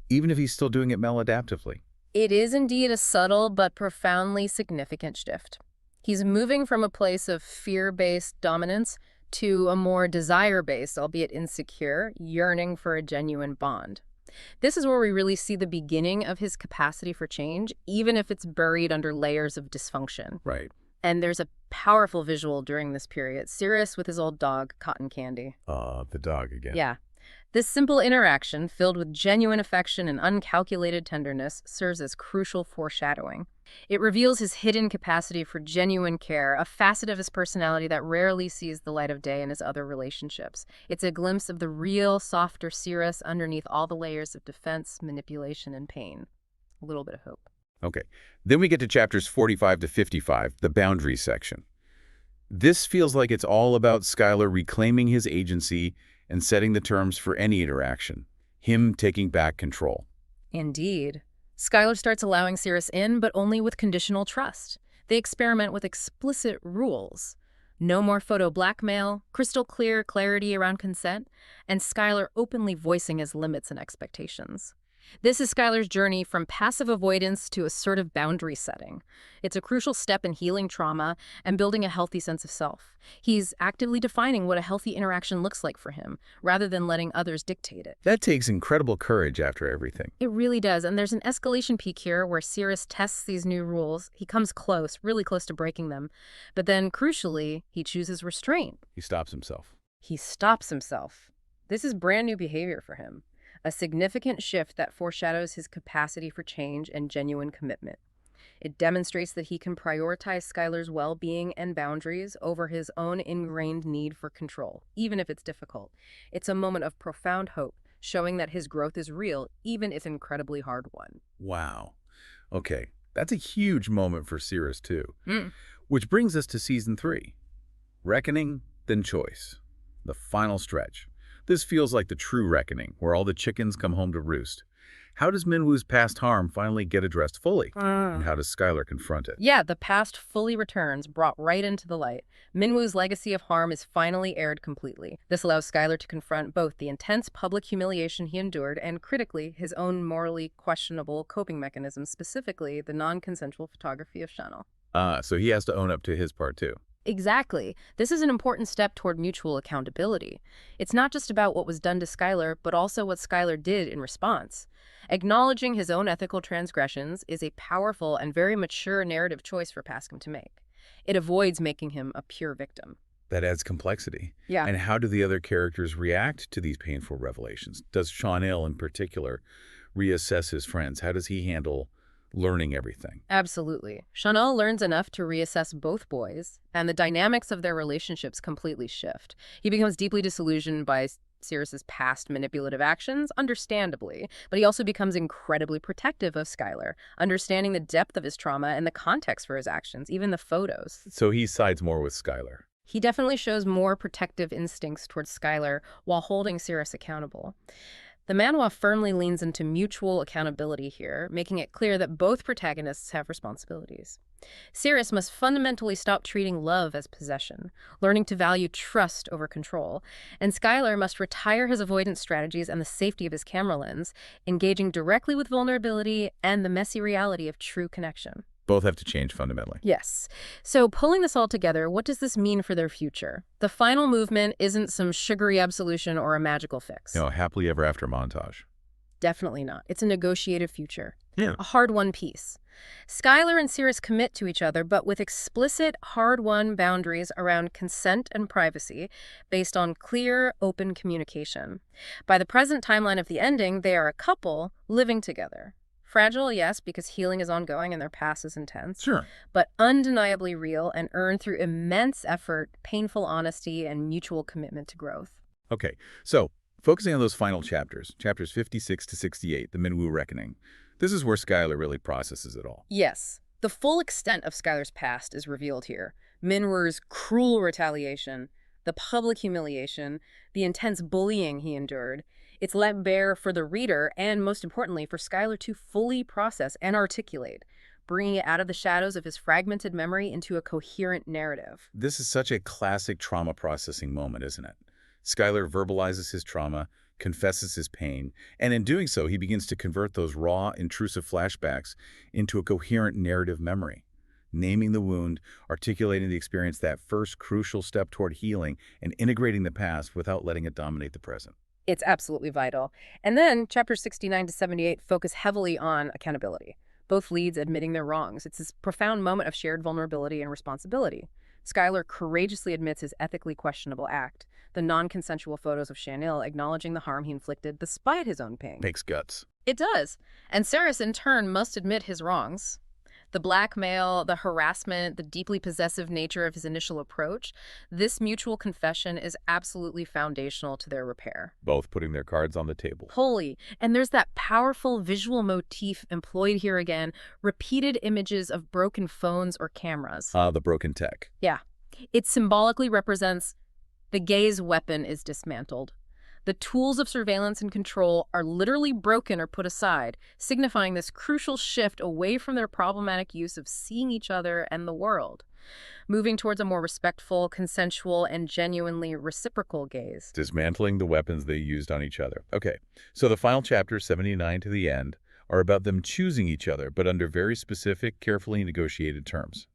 even if he's still doing it maladaptively. It is indeed a subtle but profoundly significant shift. He's moving from a place of fear-based dominance to a more desire-based, albeit insecure, yearning for a genuine bond. This is where we really see the beginning of his capacity for change, even if it's buried under layers of dysfunction. Right. And there's a powerful visual during this period. Cirrus with his old dog, Cotton Candy. The dog again. Yeah. This simple interaction, filled with genuine affection and uncalculated tenderness, serves as crucial foreshadowing. It reveals his hidden capacity for genuine care, a facet of his personality that rarely sees the light of day in his other relationships. It's a glimpse of the real, softer Cirrus underneath all the layers of defense, manipulation, and pain. A little bit of hope. Okay. Then we get to chapters 45 to 55, the boundary section. This feels like it's all about Skylar reclaiming his agency and setting the terms for any interaction, him taking back control. Indeed. Skylar starts allowing Cirrus in, but only with conditional trust. They experiment with explicit rules. No more photo blackmail, crystal clear clarity around consent, and Skylar openly voicing his limits and expectations. This is Skylar's journey from passive avoidance to assertive boundary setting. It's a crucial step in healing trauma and building a healthy sense of self. He's actively defining what a healthy interaction looks like for him, rather than letting others dictate it. That takes incredible courage after everything. It really does, and there's an escalation peak here where Cirrus tests these new rules. He comes close, really close to breaking them. But then, crucially, he chooses restraint. He stops himself. He stops himself. This is brand new behavior for him. A significant shift that foreshadows his capacity for change and genuine commitment. It demonstrates that he can prioritize Skylar's well-being and boundaries over his own ingrained need for control, even if it's difficult. It's a moment of profound hope, showing that his growth is real, even if incredibly hard won. Wow. Okay, that's a huge moment for Cirrus, too. Which brings us to Season 3. Reckoning, then Choice. The final stretch. This feels like the true reckoning, where all the chickens come home to roost. How does Minwoo's past harm finally get addressed fully? And how does Skylar confront it? Yeah, the past fully returns, brought right into the light. Minwoo's legacy of harm is finally aired completely. This allows Skylar to confront both the intense public humiliation he endured and, critically, his own morally questionable coping mechanisms, specifically the non-consensual photography of Chanel. So he has to own up to his part, too. Exactly. This is an important step toward mutual accountability. It's not just about what was done to Skylar, but also what Skylar did in response. Acknowledging his own ethical transgressions is a powerful and very mature narrative choice for Paskim to make. It avoids making him a pure victim. That adds complexity. Yeah. And how do the other characters react to these painful revelations? Does Chanel, in particular, reassess his friends? How does he handle learning everything? Absolutely. Chanel learns enough to reassess both boys, and the dynamics of their relationships completely shift. He becomes deeply disillusioned by Cirrus's past manipulative actions, understandably, but he also becomes incredibly protective of Skylar, understanding the depth of his trauma and the context for his actions, even the photos. So he sides more with Skylar. He definitely shows more protective instincts towards Skylar while holding Cirrus accountable. The manhwa firmly leans into mutual accountability here, making it clear that both protagonists have responsibilities. Cirrus must fundamentally stop treating love as possession, learning to value trust over control, and Skylar must retire his avoidance strategies and the safety of his camera lens, engaging directly with vulnerability and the messy reality of true connection. Both have to change fundamentally. Yes. So pulling this all together, what does this mean for their future? The final movement isn't some sugary absolution or a magical fix. No, happily ever after montage. Definitely not. It's a negotiated future. Yeah. A hard-won peace. Skylar and Cirrus commit to each other, but with explicit, hard-won boundaries around consent and privacy based on clear, open communication. By the present timeline of the ending, they are a couple living together. Fragile, yes, because healing is ongoing and their past is intense. Sure. But undeniably real and earned through immense effort, painful honesty, and mutual commitment to growth. Okay, so focusing on those final chapters, chapters 56 to 68, the Minwoo Reckoning, this is where Skylar really processes it all. Yes, the full extent of Skylar's past is revealed here. Minwoo's cruel retaliation, the public humiliation, the intense bullying he endured. It's let bare for the reader and, most importantly, for Skylar to fully process and articulate, bringing it out of the shadows of his fragmented memory into a coherent narrative. This is such a classic trauma processing moment, isn't it? Skylar verbalizes his trauma, confesses his pain, and in doing so, he begins to convert those raw, intrusive flashbacks into a coherent narrative memory. Naming the wound, articulating the experience, that first crucial step toward healing, and integrating the past without letting it dominate the present. It's absolutely vital. And then chapters 69 to 78 focus heavily on accountability, both leads admitting their wrongs. It's this profound moment of shared vulnerability and responsibility. Skylar courageously admits his ethically questionable act, the non-consensual photos of Chanel acknowledging the harm he inflicted despite his own pain. Makes guts. It does. And Cirrus, in turn, must admit his wrongs. The blackmail, the harassment, the deeply possessive nature of his initial approach, this mutual confession is absolutely foundational to their repair. Both putting their cards on the table. Wholly. And there's that powerful visual motif employed here again, repeated images of broken phones or cameras. The broken tech. Yeah. It symbolically represents the gaze weapon is dismantled. The tools of surveillance and control are literally broken or put aside, signifying this crucial shift away from their problematic use of seeing each other and the world, moving towards a more respectful, consensual, and genuinely reciprocal gaze. Dismantling the weapons they used on each other. Okay, so the final chapters, 79 to the end, are about them choosing each other, but under very specific, carefully negotiated terms.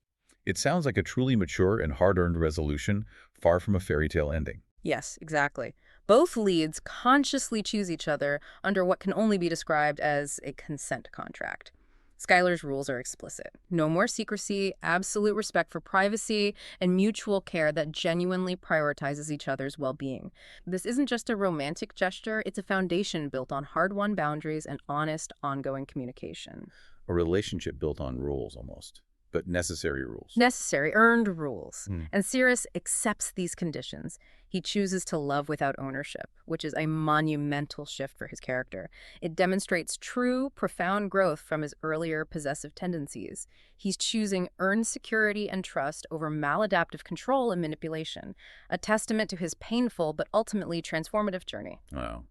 It sounds like a truly mature and hard-earned resolution, far from a fairy tale ending. Yes, exactly. Both leads consciously choose each other under what can only be described as a consent contract. Skylar's rules are explicit. No more secrecy, absolute respect for privacy, and mutual care that genuinely prioritizes each other's well-being. This isn't just a romantic gesture, it's a foundation built on hard-won boundaries and honest, ongoing communication. A relationship built on rules, almost. But necessary rules. Necessary, earned rules. And Cirrus accepts these conditions. He chooses to love without ownership, which is a monumental shift for his character. It demonstrates true, profound growth from his earlier possessive tendencies. He's choosing earned security and trust over maladaptive control and manipulation, a testament to his painful but ultimately transformative journey. Wow,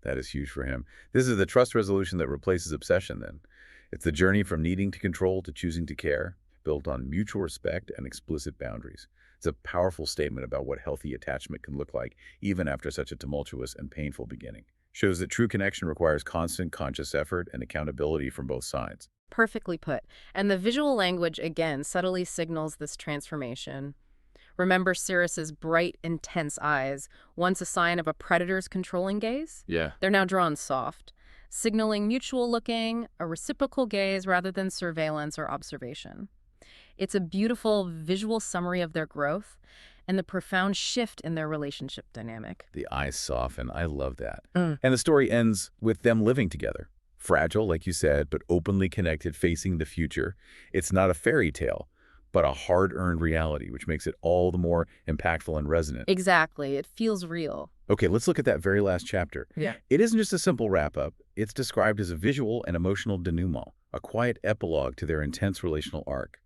that is huge for him. This is the trust resolution that replaces obsession, then. It's the journey from needing to control to choosing to care, built on mutual respect and explicit boundaries. It's a powerful statement about what healthy attachment can look like, even after such a tumultuous and painful beginning. Shows that true connection requires constant conscious effort and accountability from both sides. Perfectly put. And the visual language, again, subtly signals this transformation. Remember Cirrus's bright, intense eyes, once a sign of a predator's controlling gaze? Yeah. They're now drawn soft, signaling mutual looking, a reciprocal gaze rather than surveillance or observation. It's a beautiful visual summary of their growth, and the profound shift in their relationship dynamic. The eyes soften. I love that. Mm. And the story ends with them living together. Fragile, like you said, but openly connected, facing the future. It's not a fairy tale, but a hard-earned reality, which makes it all the more impactful and resonant. Exactly. It feels real. Okay, let's look at that very last chapter. Yeah. It isn't just a simple wrap-up. It's described as a visual and emotional denouement, a quiet epilogue to their intense relational arc.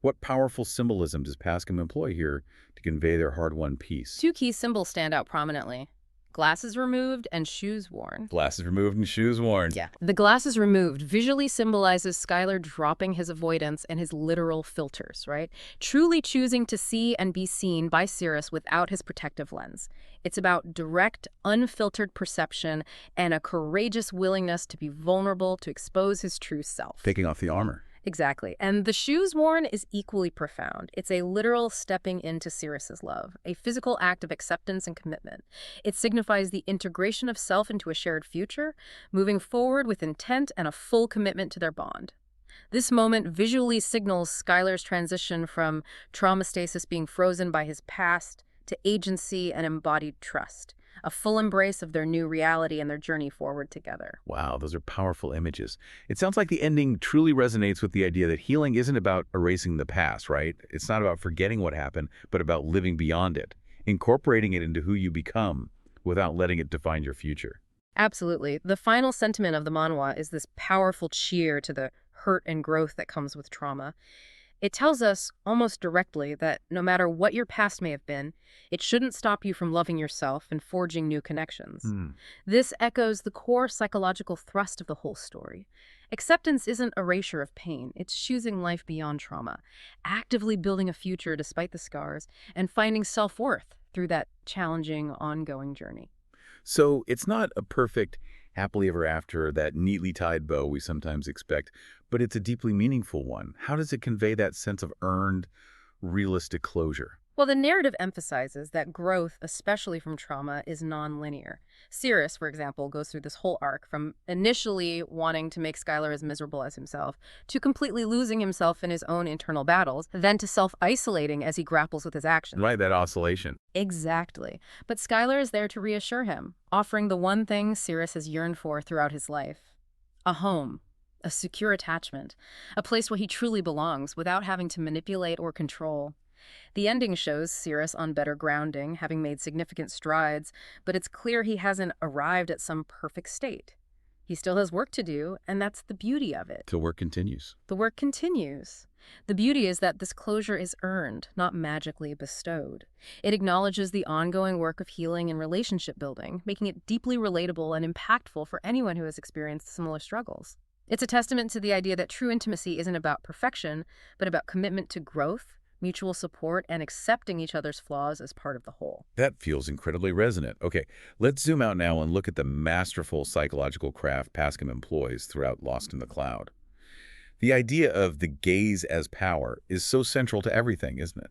What powerful symbolism does Paskim employ here to convey their hard-won peace? Two key symbols stand out prominently. Glasses removed and shoes worn. Glasses removed and shoes worn. Yeah. The glasses removed visually symbolizes Skylar dropping his avoidance and his literal filters, right? Truly choosing to see and be seen by Cirrus without his protective lens. It's about direct, unfiltered perception and a courageous willingness to be vulnerable, to expose his true self. Taking off the armor. Exactly. And the shoes worn is equally profound. It's a literal stepping into Cirrus's love, a physical act of acceptance and commitment. It signifies the integration of self into a shared future, moving forward with intent and a full commitment to their bond. This moment visually signals Skylar's transition from trauma stasis, being frozen by his past, to agency and embodied trust, a full embrace of their new reality and their journey forward together. Wow, those are powerful images. It sounds like the ending truly resonates with the idea that healing isn't about erasing the past, right? It's not about forgetting what happened, but about living beyond it, incorporating it into who you become without letting it define your future. Absolutely. The final sentiment of the manhwa is this powerful cheer to the hurt and growth that comes with trauma. It tells us almost directly that no matter what your past may have been, it shouldn't stop you from loving yourself and forging new connections. This echoes the core psychological thrust of the whole story. Acceptance isn't erasure of pain, it's choosing life beyond trauma, actively building a future despite the scars, and finding self-worth through that challenging, ongoing journey. So it's not a perfect happily ever after, that neatly tied bow we sometimes expect, but it's a deeply meaningful one. How does it convey that sense of earned, realistic closure? Well, the narrative emphasizes that growth, especially from trauma, is non-linear. Cirrus, for example, goes through this whole arc from initially wanting to make Skylar as miserable as himself, to completely losing himself in his own internal battles, then to self-isolating as he grapples with his actions. Right, that oscillation. Exactly. But Skylar is there to reassure him, offering the one thing Cirrus has yearned for throughout his life: a home, a secure attachment, a place where he truly belongs without having to manipulate or control. The ending shows Cirrus on better grounding, having made significant strides, but it's clear he hasn't arrived at some perfect state. He still has work to do, and that's the beauty of it. Till work continues. The work continues. The beauty is that this closure is earned, not magically bestowed. It acknowledges the ongoing work of healing and relationship building, making it deeply relatable and impactful for anyone who has experienced similar struggles. It's a testament to the idea that true intimacy isn't about perfection, but about commitment to growth, mutual support, and accepting each other's flaws as part of the whole. That feels incredibly resonant. Okay, let's zoom out now and look at the masterful psychological craft Paskim employs throughout Lost in the Cloud. The idea of the gaze as power is so central to everything, isn't it?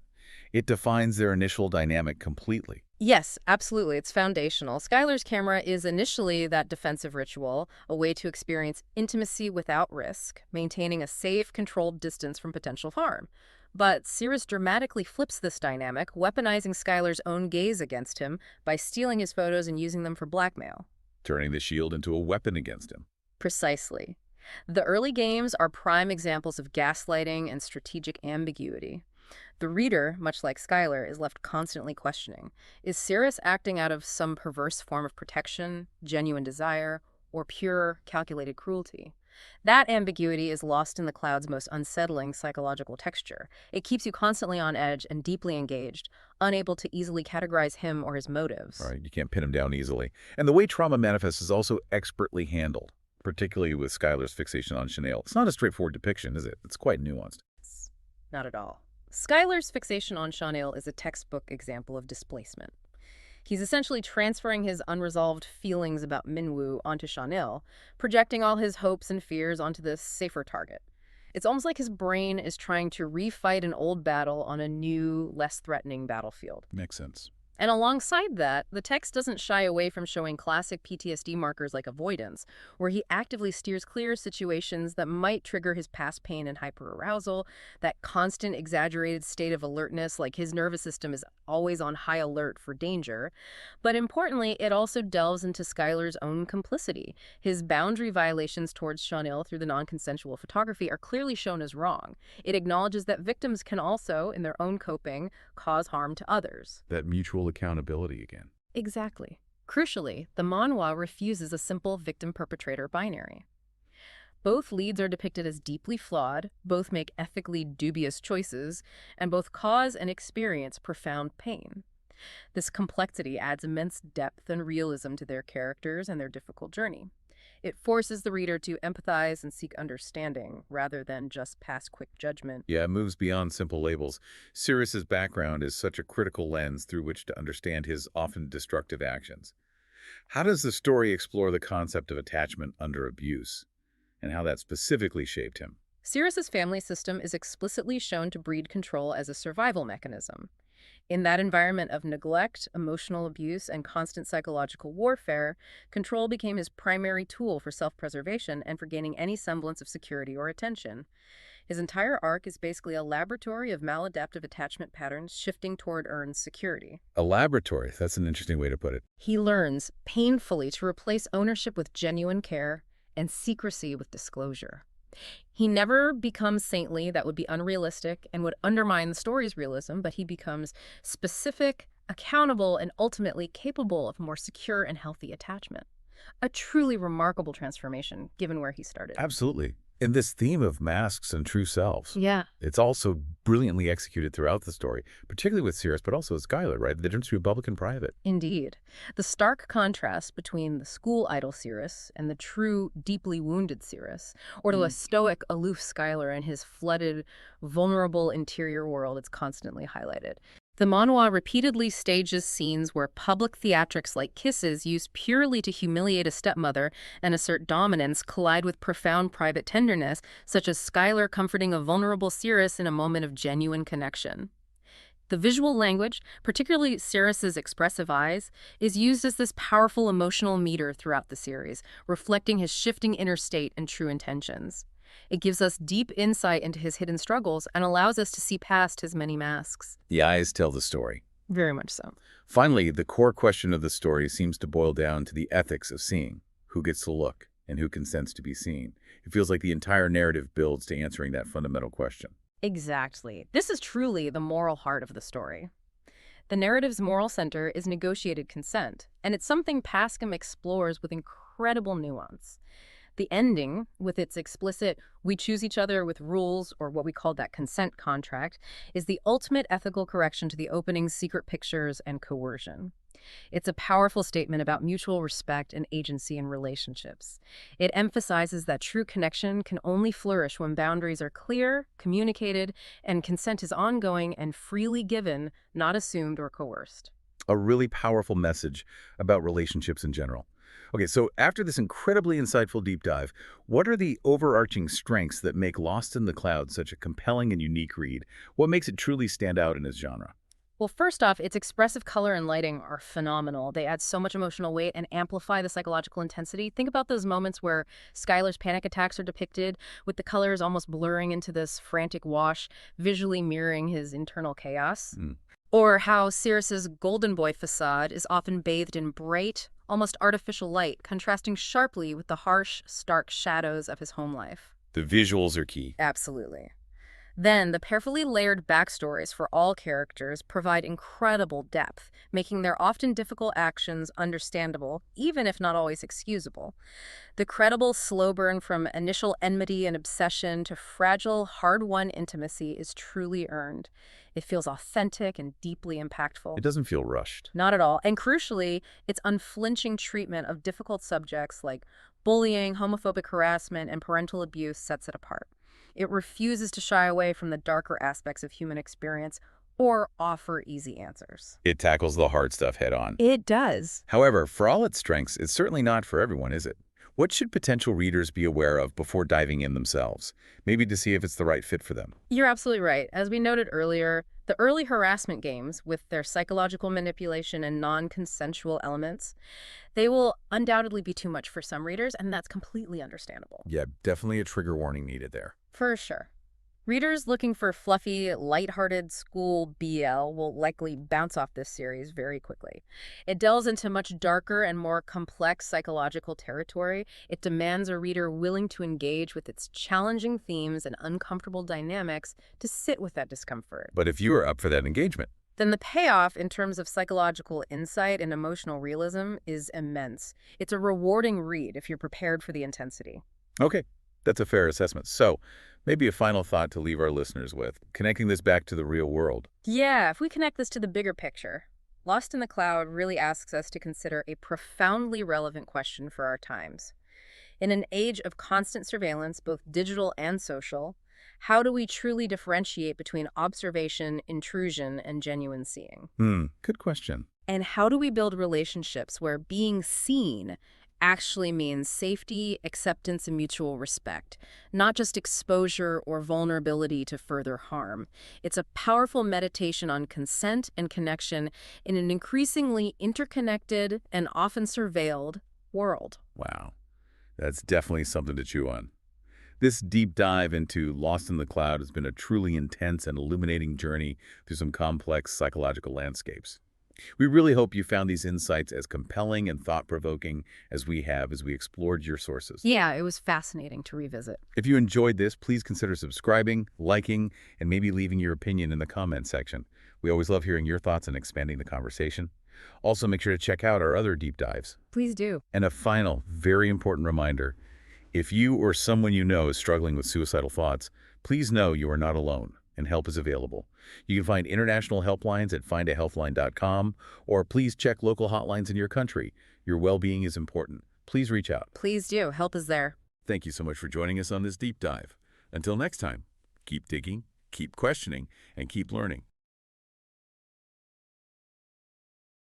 It defines their initial dynamic completely. Yes, absolutely. It's foundational. Skylar's camera is initially that defensive ritual, a way to experience intimacy without risk, maintaining a safe, controlled distance from potential harm. But Cirrus dramatically flips this dynamic, weaponizing Skylar's own gaze against him by stealing his photos and using them for blackmail. Turning the shield into a weapon against him. Precisely. The early games are prime examples of gaslighting and strategic ambiguity. The reader, much like Skylar, is left constantly questioning: is Cirrus acting out of some perverse form of protection, genuine desire, or pure, calculated cruelty? That ambiguity is lost in the cloud's most unsettling psychological texture. It keeps you constantly on edge and deeply engaged, unable to easily categorize him or his motives. Right, you can't pin him down easily. And the way trauma manifests is also expertly handled, particularly with Skylar's fixation on Chanel. It's not a straightforward depiction, is it? It's quite nuanced. Not at all. Skylar's fixation on Chanel is a textbook example of displacement. He's essentially transferring his unresolved feelings about Minwoo onto Chanel, projecting all his hopes and fears onto this safer target. It's almost like his brain is trying to refight an old battle on a new, less threatening battlefield. Makes sense. And alongside that, the text doesn't shy away from showing classic PTSD markers like avoidance, where he actively steers clear of situations that might trigger his past pain and hyperarousal, that constant exaggerated state of alertness, like his nervous system is always on high alert for danger. But importantly, it also delves into Skylar's own complicity. His boundary violations towards Shawnil through the non-consensual photography are clearly shown as wrong. It acknowledges that victims can also, in their own coping, cause harm to others. That mutual accountability again. Exactly. Crucially, the manhwa refuses a simple victim-perpetrator binary. Both leads are depicted as deeply flawed, both make ethically dubious choices, and both cause and experience profound pain. This complexity adds immense depth and realism to their characters and their difficult journey. It forces the reader to empathize and seek understanding, rather than just pass quick judgment. Yeah, it moves beyond simple labels. Cirrus's background is such a critical lens through which to understand his often destructive actions. How does the story explore the concept of attachment under abuse, and how that specifically shaped him? Cirrus's family system is explicitly shown to breed control as a survival mechanism. In that environment of neglect, emotional abuse, and constant psychological warfare, control became his primary tool for self-preservation and for gaining any semblance of security or attention. His entire arc is basically a laboratory of maladaptive attachment patterns shifting toward earned security. A laboratory, that's an interesting way to put it. He learns, painfully, to replace ownership with genuine care and secrecy with disclosure. He never becomes saintly, that would be unrealistic and would undermine the story's realism, but he becomes specific, accountable, and ultimately capable of more secure and healthy attachment. A truly remarkable transformation, given where he started. Absolutely. And this theme of masks and true selves, Yeah. it's also brilliantly executed throughout the story, particularly with Cirrus, but also with Skylar, right? The difference between public and private. Indeed. The stark contrast between the school idol Cirrus and the true, deeply wounded Cirrus, or to a stoic, aloof Skylar and his flooded, vulnerable interior world, it's constantly highlighted. The manhwa repeatedly stages scenes where public theatrics like kisses used purely to humiliate a stepmother and assert dominance collide with profound private tenderness, such as Skylar comforting a vulnerable Cirrus in a moment of genuine connection. The visual language, particularly Cirrus's expressive eyes, is used as this powerful emotional meter throughout the series, reflecting his shifting inner state and true intentions. It gives us deep insight into his hidden struggles and allows us to see past his many masks. The eyes tell the story. Very much so. Finally, the core question of the story seems to boil down to the ethics of seeing. Who gets to look and who consents to be seen? It feels like the entire narrative builds to answering that fundamental question. Exactly. This is truly the moral heart of the story. The narrative's moral center is negotiated consent, and it's something Paskim explores with incredible nuance. The ending, with its explicit, we choose each other with rules, or what we call that consent contract, is the ultimate ethical correction to the opening's secret pictures and coercion. It's a powerful statement about mutual respect and agency in relationships. It emphasizes that true connection can only flourish when boundaries are clear, communicated, and consent is ongoing and freely given, not assumed or coerced. A really powerful message about relationships in general. Okay, so after this incredibly insightful deep dive, what are the overarching strengths that make Lost in the Clouds such a compelling and unique read? What makes it truly stand out in its genre? Well, first off, its expressive color and lighting are phenomenal. They add so much emotional weight and amplify the psychological intensity. Think about those moments where Skylar's panic attacks are depicted, with the colors almost blurring into this frantic wash, visually mirroring his internal chaos. Or how Cirrus's golden boy facade is often bathed in bright, almost artificial light, contrasting sharply with the harsh, stark shadows of his home life. The visuals are key. Absolutely. Then, the carefully layered backstories for all characters provide incredible depth, making their often difficult actions understandable, even if not always excusable. The credible slow burn from initial enmity and obsession to fragile, hard-won intimacy is truly earned. It feels authentic and deeply impactful. It doesn't feel rushed. Not at all. And crucially, its unflinching treatment of difficult subjects like bullying, homophobic harassment, and parental abuse sets it apart. It refuses to shy away from the darker aspects of human experience or offer easy answers. It tackles the hard stuff head on. It does. However, for all its strengths, it's certainly not for everyone, is it? What should potential readers be aware of before diving in themselves? Maybe to see if it's the right fit for them. You're absolutely right. As we noted earlier, the early harassment games, with their psychological manipulation and non-consensual elements, they will undoubtedly be too much for some readers, and that's completely understandable. Yeah, definitely a trigger warning needed there. For sure. Readers looking for fluffy, lighthearted school BL will likely bounce off this series very quickly. It delves into much darker and more complex psychological territory. It demands a reader willing to engage with its challenging themes and uncomfortable dynamics to sit with that discomfort. But if you are up for that engagement, Then the payoff in terms of psychological insight and emotional realism is immense. It's a rewarding read if you're prepared for the intensity. okay, that's a fair assessment. So, maybe a final thought to leave our listeners with, connecting this back to the real world. Yeah, if we connect this to the bigger picture, Lost in the Cloud really asks us to consider a profoundly relevant question for our times. In an age of constant surveillance, both digital and social, how do we truly differentiate between observation, intrusion, and genuine seeing? Good question. And how do we build relationships where being seen actually means safety, acceptance, and mutual respect, not just exposure or vulnerability to further harm? It's a powerful meditation on consent and connection in an increasingly interconnected and often surveilled world. Wow, that's definitely something to chew on. This deep dive into Lost in the Cloud has been a truly intense and illuminating journey through some complex psychological landscapes. We really hope you found these insights as compelling and thought-provoking as we have as we explored your sources. Yeah, it was fascinating to revisit. If you enjoyed this, please consider subscribing, liking, and maybe leaving your opinion in the comment section. We always love hearing your thoughts and expanding the conversation. Also, make sure to check out our other deep dives. Please do. And a final, very important reminder, if you or someone you know is struggling with suicidal thoughts, please know you are not alone and help is available. You can find international helplines at findahelpline.com, or please check local hotlines in your country. Your well-being is important. Please reach out. Please do. Help is there. Thank you so much for joining us on this deep dive. Until next time, keep digging, keep questioning, and keep learning.